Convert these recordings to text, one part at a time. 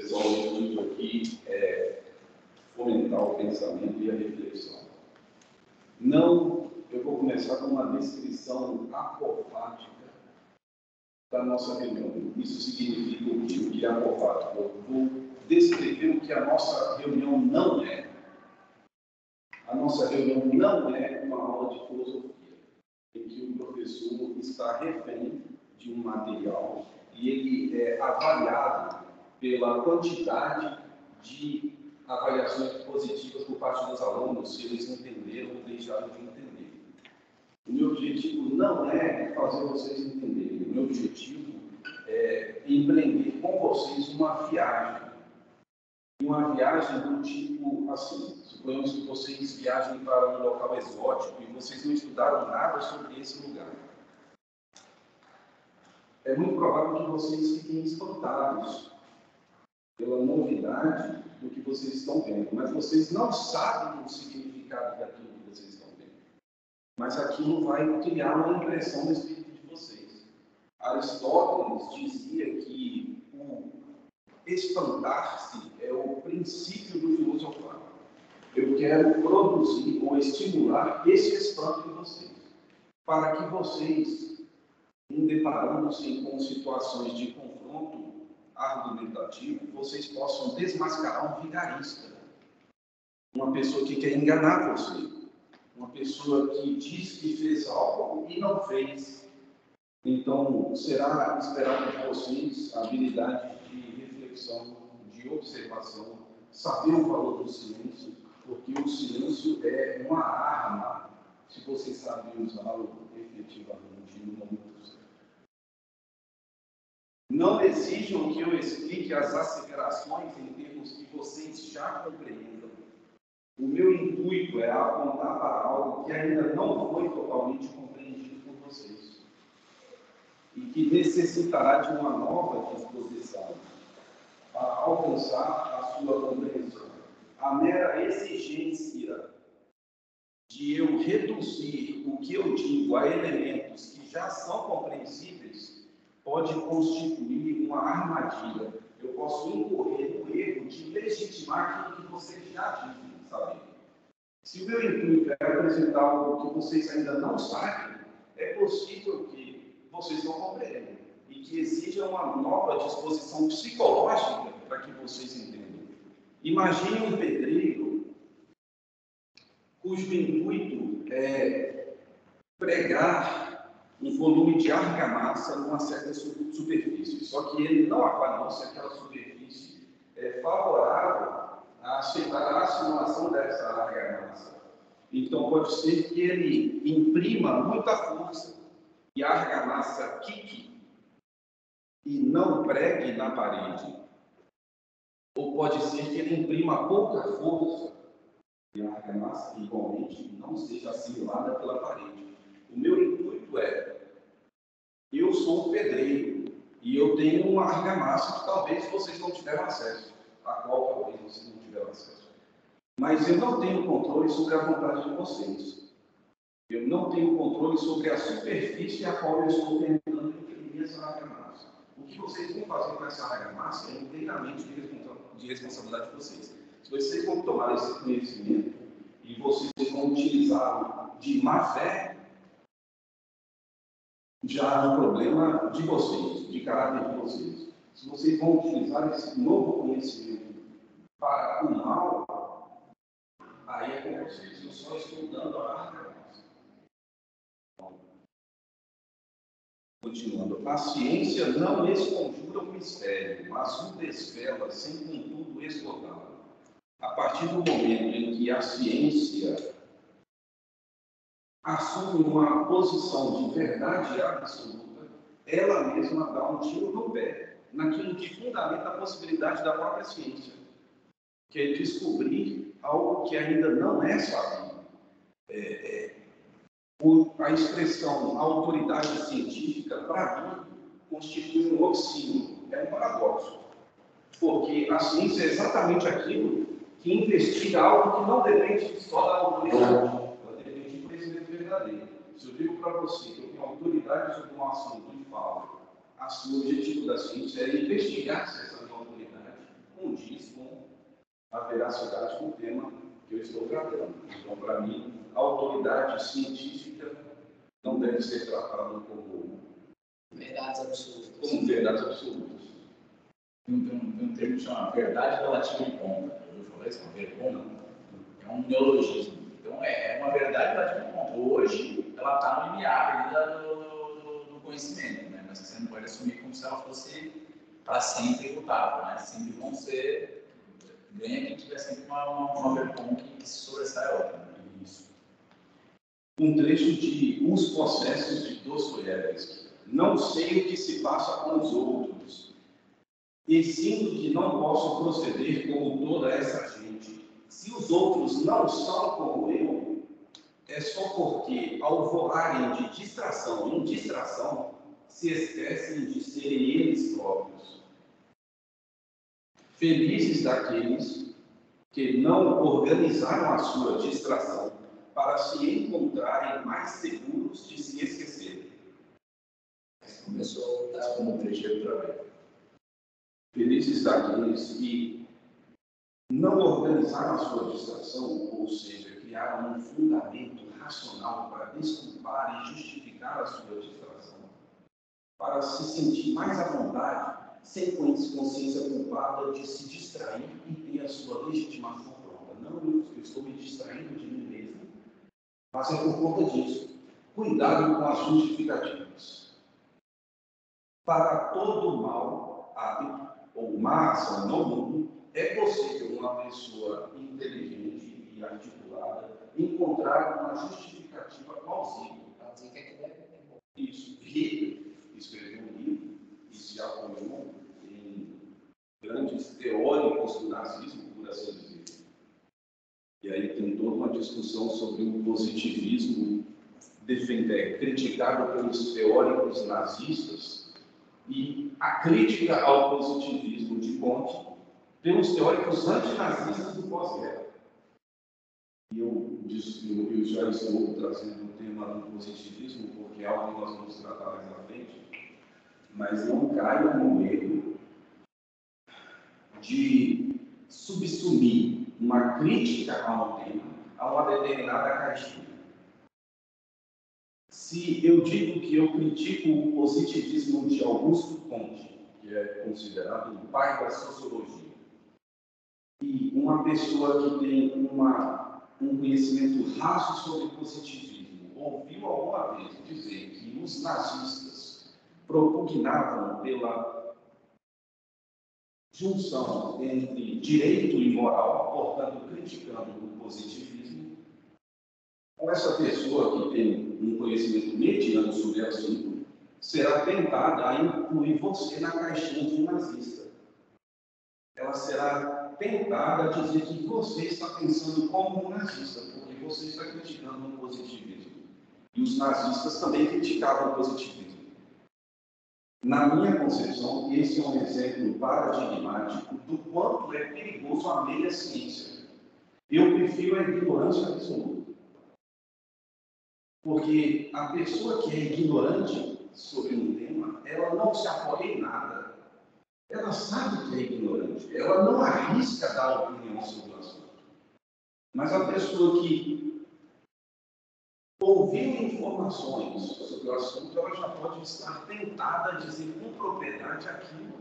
Pessoal, o intuito aqui é fomentar o pensamento e a reflexão. Não, eu vou começar com uma descrição apofática da nossa reunião. Isso significa o quê? O que é apofático? Eu vou descrever o que a nossa reunião não é. A nossa reunião não é uma aula de filosofia, em que o professor está refém de um material e ele é avaliado pela quantidade de avaliações positivas por parte dos alunos, se eles entenderam ou deixaram de entender. O meu objetivo não é fazer vocês entenderem, o meu objetivo é empreender com vocês uma viagem. Uma viagem do tipo assim, suponhamos que vocês viajem para um local exótico e vocês não estudaram nada sobre esse lugar. É muito provável que vocês fiquem espantados pela novidade do que vocês estão vendo, mas vocês não sabem o significado daquilo que vocês estão vendo. Mas aquilo vai criar uma impressão no espírito de vocês. Aristóteles dizia que o espantar-se é o princípio do filosofar. Eu quero produzir ou estimular esse espanto em vocês, para que vocês, em deparando-se com situações de confronto argumentativo, vocês possam desmascarar um vigarista, uma pessoa que quer enganar você, uma pessoa que diz que fez algo e não fez. Então, será esperado de vocês a habilidade de reflexão, de observação, saber o valor do silêncio, porque o silêncio é uma arma, se vocês sabem usá-lo efetivamente no momento certo. Não exijam que eu explique as asseverações em termos que vocês já compreendam. O meu intuito é apontar para algo que ainda não foi totalmente compreendido por vocês e que necessitará de uma nova disposição para alcançar a sua compreensão. A mera exigência de eu reduzir o que eu digo a elementos que já são compreensíveis pode constituir uma armadilha. Eu posso incorrer no erro de legitimar aquilo que vocês já dizem saber. Se o meu intuito é apresentar algo que vocês ainda não sabem, é possível que vocês não compreendam e que exija uma nova disposição psicológica para que vocês entendam. Imagine um pedreiro cujo intuito é pregar um volume de argamassa numa certa superfície, só que ele não avaliou se aquela superfície é favorável a aceitar a assimilação dessa argamassa. Então pode ser que ele imprima muita força e a argamassa quique e não pregue na parede. Ou pode ser que ele imprima pouca força e a argamassa igualmente não seja assimilada pela parede. O meu intuito é, eu sou um pedreiro e eu tenho uma argamassa que talvez vocês não tiveram acesso, a qual talvez vocês não tiveram acesso. Mas eu não tenho controle sobre a vontade de vocês. Eu não tenho controle sobre a superfície a qual eu estou tentando imprimir essa argamassa. O que vocês vão fazer com essa argamassa é inteiramente de responsabilidade de vocês. Se vocês vão tomar esse conhecimento e vocês vão utilizá-lo de má fé, já há um problema de vocês, de caráter de vocês. Se vocês vão utilizar esse novo conhecimento para o mal, aí é com vocês. Eu só estou dando a argamassa. Continuando, a ciência não esconjura o mistério, mas o desvela sem contudo esgotá-lo. A partir do momento em que a ciência assume uma posição de verdade absoluta, ela mesma dá um tiro no pé naquilo que fundamenta a possibilidade da própria ciência, que é descobrir algo que ainda não é sabido. A expressão autoridade científica, para mim, constitui um oxímoron, é um paradoxo, porque a ciência é exatamente aquilo que investiga algo que não depende só da autoridade, ela depende do conhecimento verdadeiro. Se eu digo para você que eu tenho autoridade sobre um assunto e falo, o objetivo da ciência é investigar se essa minha autoridade condiz com a veracidade do tema que eu estou tratando. Então, para mim, a autoridade científica não deve ser tratada como verdades absolutas. Como verdades absolutas. Tem um termo que chama verdade relativa de ponta. Eu falei isso, uma vergonha. É um neologismo. Então, é uma verdade relativa de ponta. Hoje, ela está no limiar do conhecimento, né? Mas você não pode assumir como se ela fosse para sempre imutável, né? Sempre vão ser... Ganha quem tiver sempre uma vergonha que se sobressai a outra. Né? Isso. Um trecho de Os Processos de Dostoiévski. Não sei o que se passa com os outros, e sinto que não posso proceder como toda essa gente. Se os outros não são como eu, é só porque, ao voarem de distração em distração, se esquecem de serem eles próprios. Felizes daqueles que não organizaram a sua distração para se encontrarem mais seguros de se esquecerem. Começou a dar Como trecheiro outra vez. Felizes daqueles que não organizaram a sua distração, ou seja, criaram um fundamento racional para desculpar e justificar a sua distração, para se sentir mais à vontade, sem consciência culpada de se distrair e ter a sua legitimação pronta. Não, eu estou me distraindo de mim mesmo, mas é por conta disso. Cuidado com as justificativas. Para todo mal hábito, ou má ação no mundo, é possível uma pessoa inteligente e articulada encontrar uma justificativa plausível. Isso. Hitler escreveu um livro e se apoiou em grandes teóricos do nazismo, por assim dizer. E aí tem toda uma discussão sobre o positivismo criticado pelos teóricos nazistas e a crítica ao positivismo de Comte pelos teóricos antinazistas do pós-guerra. E eu já estou trazendo o tema do positivismo, porque é algo que nós vamos tratar mais à frente, mas não caia no erro de subsumir uma crítica a um tema a uma determinada caixinha. Se eu digo que eu critico o positivismo de Augusto Comte, que é considerado o pai da sociologia, e uma pessoa que tem um conhecimento raso sobre positivismo ouviu alguma vez dizer que os nazistas propugnavam pela junção entre direito e moral, portanto, criticando o positivismo, com essa pessoa que tem um conhecimento mediano sobre o assunto, será tentada a incluir você na caixinha de nazista. Ela será tentada a dizer que você está pensando como um nazista, porque você está criticando o positivismo. E os nazistas também criticavam o positivismo. Na minha concepção, esse é um exemplo paradigmático do quanto é perigoso a meia ciência. Eu prefiro a ignorância absoluta. Porque a pessoa que é ignorante sobre um tema, ela não se apoia em nada. Ela sabe que é ignorante. Ela não arrisca dar opinião sobre o assunto. Mas a pessoa que ouviu informações sobre o assunto, ela já pode estar tentada a dizer com propriedade aquilo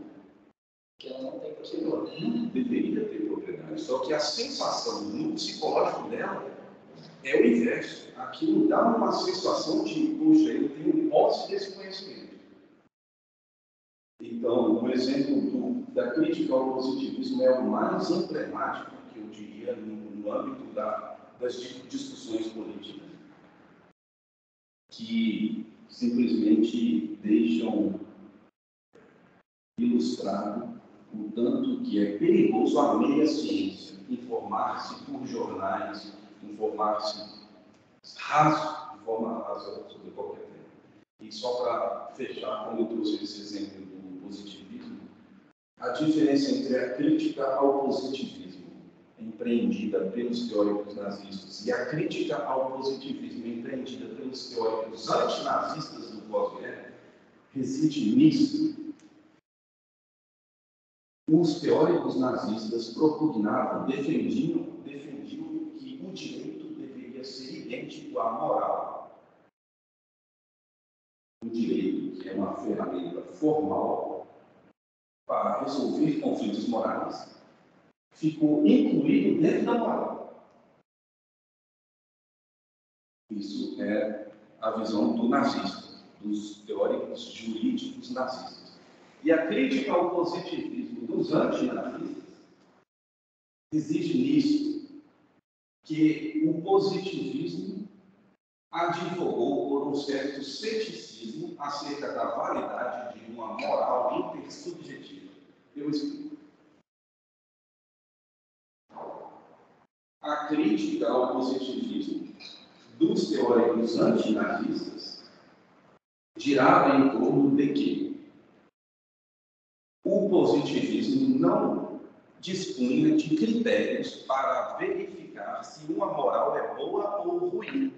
que ela não tem propriedade. Não deveria ter propriedade. Só que a sensação no psicológico dela é o inverso. Aquilo dá uma sensação de, puxa, eu tenho posse desse conhecimento. Então, o exemplo da crítica ao positivismo é o mais emblemático, que eu diria, no âmbito das discussões políticas, que simplesmente deixam ilustrado o tanto que é perigoso a meia ciência, informar-se por jornais, informar-se raso, de forma rasa sobre qualquer tema. E só para fechar, como eu trouxe esse exemplo do positivismo, a diferença entre a crítica ao positivismo empreendida pelos teóricos nazistas e a crítica ao positivismo empreendida pelos teóricos antinazistas do pós-guerra reside nisso. os teóricos nazistas propugnavam, defendiam que o direito deveria ser idêntico à moral. O direito, que é uma ferramenta formal para resolver conflitos morais, ficou incluído dentro da moral. Isso é a visão do nazista, dos teóricos jurídicos nazistas. E a crítica ao positivismo dos antinazistas exige nisso que o positivismo advogou por um certo ceticismo acerca da validade de uma moral intersubjetiva. Eu explico. A crítica ao positivismo dos teóricos antinazistas girava em torno de que o positivismo não dispunha de critérios para verificar se uma moral é boa ou ruim,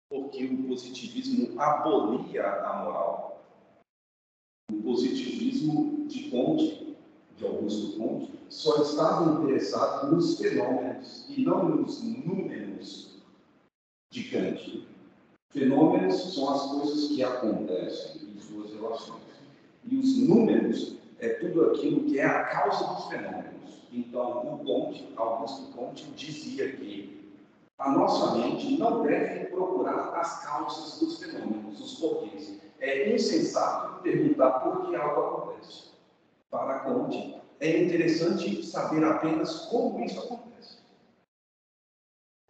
porque o positivismo abolia a moral. O positivismo de Comte, de Augusto Comte, só estava interessado nos fenômenos e não nos números de Kant. Fenômenos são as coisas que acontecem em suas relações. E os números é tudo aquilo que é a causa dos fenômenos. Então, Augusto Comte dizia que a nossa mente não deve procurar as causas dos fenômenos, os porquês. É insensato perguntar por que algo acontece. Para Comte, é interessante saber apenas como isso acontece.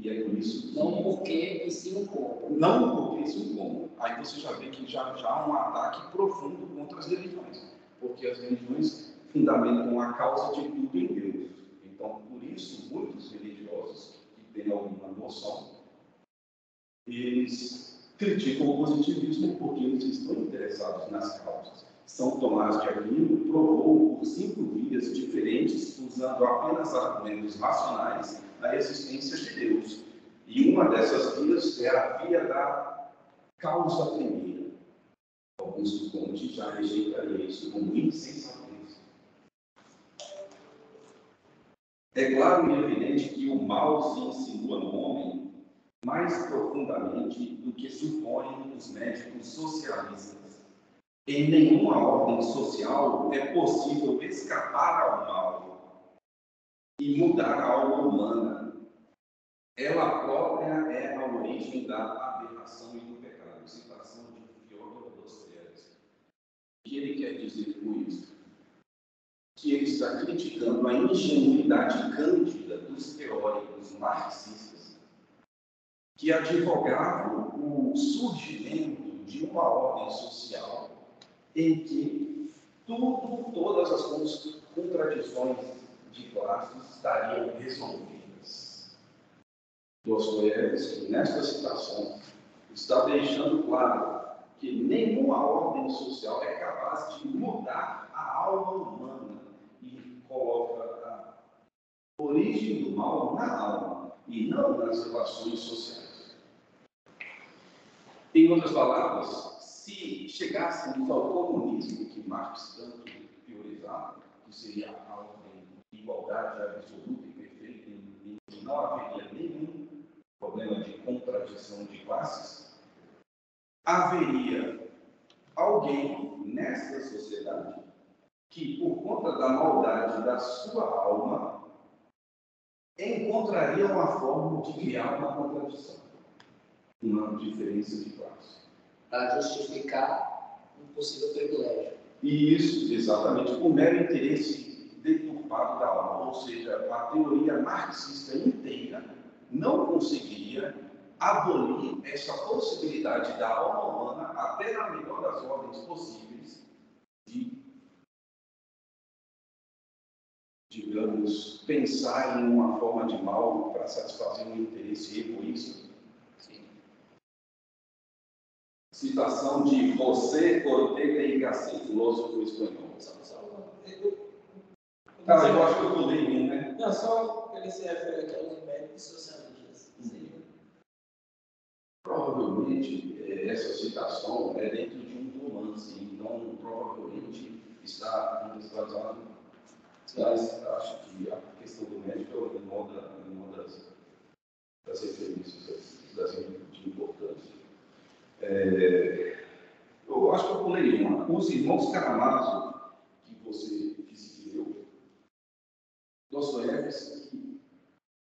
E é por isso que... Não porque, e sim o como. Não porque, e sim o como. Aí você já vê que já há um ataque profundo contra as religiões. Porque as religiões fundamentam a causa de tudo em Deus. Então, por isso, muitos religiosos que têm alguma noção, eles criticam o positivismo porque eles estão interessados nas causas. São Tomás de Aquino provou por 5 vias diferentes, usando apenas argumentos racionais, a existência de Deus. E uma dessas vias é a via da causa primeira. Augusto Comte já rejeitaria isso como insensatez. É claro e evidente que o mal se insinua no homem mais profundamente do que supõem os médicos socialistas. Em nenhuma ordem social é possível escapar ao mal e mudar a alma humana. Ela própria é a origem da aberração e do pecado. Citação de Fyodor Dostoiévski. O que ele quer dizer com isso? Que ele está criticando a ingenuidade cândida dos teóricos marxistas que advogavam o surgimento de uma ordem social em que todas as contradições de classes estariam resolvidas. Dostoiévski, nesta citação, está deixando claro que nenhuma ordem social é capaz de mudar a alma humana e coloca a origem do mal na alma e não nas relações sociais. Em outras palavras, se chegássemos ao comunismo que Marx tanto teorizava, que seria a ordem de igualdade absoluta e perfeita, em que não haveria nenhum problema de contradição de classes, haveria alguém nesta sociedade que, por conta da maldade da sua alma, encontraria uma forma de criar uma contradição, uma diferença de classe. Para justificar um possível privilégio. E isso, exatamente, o mero interesse deturpado da alma, ou seja, a teoria marxista inteira não conseguiria abolir essa possibilidade da alma humana, até na melhor das ordens possíveis, de, digamos, pensar em uma forma de mal para satisfazer um interesse egoísta. Citação de José Ortega y Gasset, filósofo espanhol. Eu acho que eu pulei um, né? Não, só ele se refere aqui aos médicos socialistas. Provavelmente, essa citação é dentro de um romance, então provavelmente está contextualizado Mas acho que a questão do médico é uma das referências de importância. Eu acho que eu pulei uma. Os irmãos Karamazov, que você leu, Dostoiévski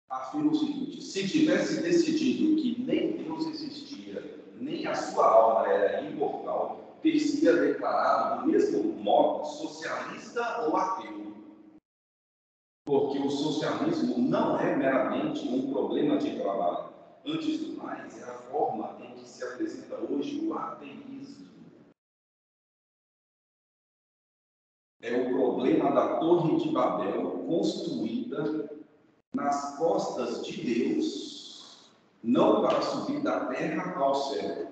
afirma o seguinte: se tivesse decidido que nem Deus existia, nem a sua alma era imortal, ter-se-ia declarado do mesmo modo socialista ou ateu. Porque o socialismo não é meramente um problema de trabalho. Antes do mais, é a forma em que se apresenta hoje o ateísmo. É o problema da Torre de Babel construída nas costas de Deus, não para subir da terra ao céu,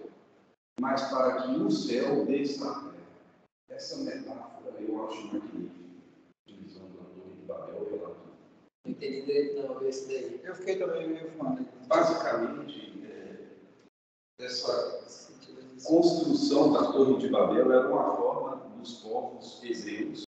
mas para que o céu desça à terra. Essa metáfora eu acho magnífica, utilizando a Torre de Babel relativa. Não entendi direito não, esse daí. Eu fiquei também meio fã. Basicamente, essa construção da Torre de Babel era uma forma dos povos hebreus